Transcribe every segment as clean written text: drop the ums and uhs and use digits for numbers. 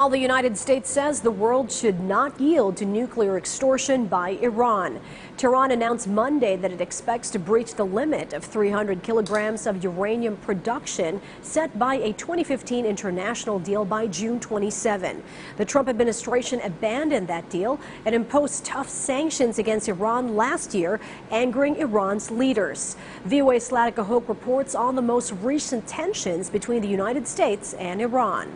While the United States says the world should not yield to nuclear extortion by Iran. Tehran announced Monday that it expects to breach the limit of 300 kilograms of uranium production set by a 2015 international deal by June 27. The Trump administration abandoned that deal and imposed tough sanctions against Iran last year, angering Iran's leaders. VOA's Slatica Hope reports on the most recent tensions between the United States and Iran.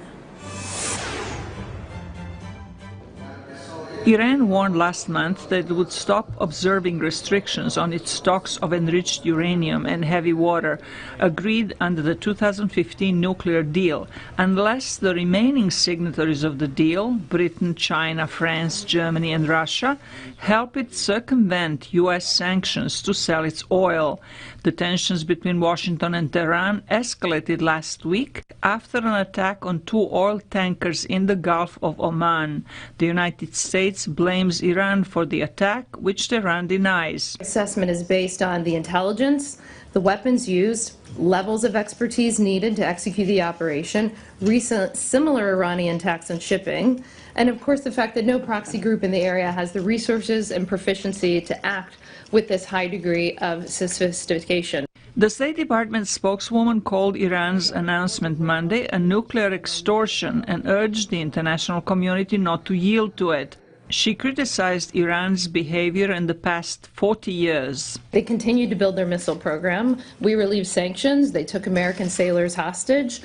Iran warned last month that it would stop observing restrictions on its stocks of enriched uranium and heavy water agreed under the 2015 nuclear deal, unless the remaining signatories of the deal, Britain, China, France, Germany and Russia, help it circumvent U.S. sanctions to sell its oil. The tensions between Washington and Tehran escalated last week after an attack on two oil tankers in the Gulf of Oman. The United States blames Iran for the attack, which Tehran denies. Assessment is based on the intelligence, the weapons used, levels of expertise needed to execute the operation, recent similar Iranian attacks on shipping, and of course the fact that no proxy group in the area has the resources and proficiency to act with this high degree of sophistication. The State Department spokeswoman called Iran's announcement Monday a nuclear extortion and urged the international community not to yield to it. She criticized Iran's behavior in the past 40 years. They continued to build their missile program. We relieved sanctions. They took American sailors hostage.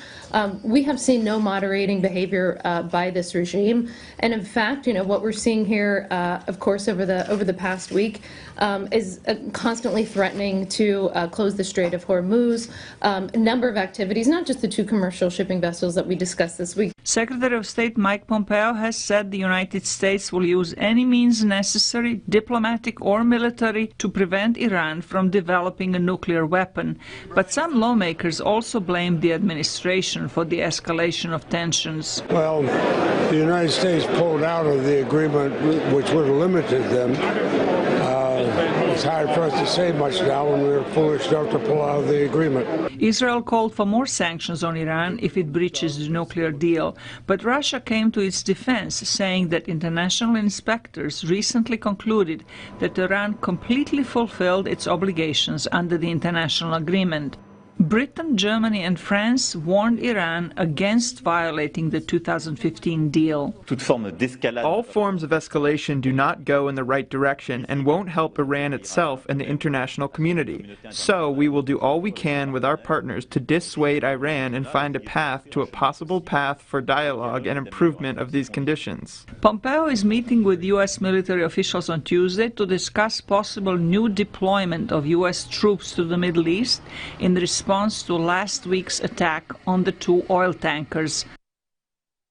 We have seen no moderating behavior by this regime. And in fact, what we're seeing here, of course, over the past week, is constantly threatening to close the Strait of Hormuz. A number of activities, not just the two commercial shipping vessels that we discussed this week. Secretary of State Mike Pompeo has said the United States will use any means necessary, diplomatic or military, to prevent Iran from developing a nuclear weapon. But some lawmakers also blame the administration for the escalation of tensions. Well, the United States pulled out of the agreement, which would have limited them. It's hard for us to say much now when we're foolish enough to pull out of the agreement. Israel called for more sanctions on Iran if it breaches the nuclear deal, but Russia came to its defense, saying that international inspectors recently concluded that Iran completely fulfilled its obligations under the international agreement. Britain, Germany and France warned Iran against violating the 2015 deal. All forms of escalation do not go in the right direction and won't help Iran itself and the international community. So we will do all we can with our partners to dissuade Iran and find a path to a possible path for dialogue and improvement of these conditions. Pompeo is meeting with U.S. military officials on Tuesday to discuss possible new deployment of U.S. troops to the Middle East in response to last week's attack on the two oil tankers.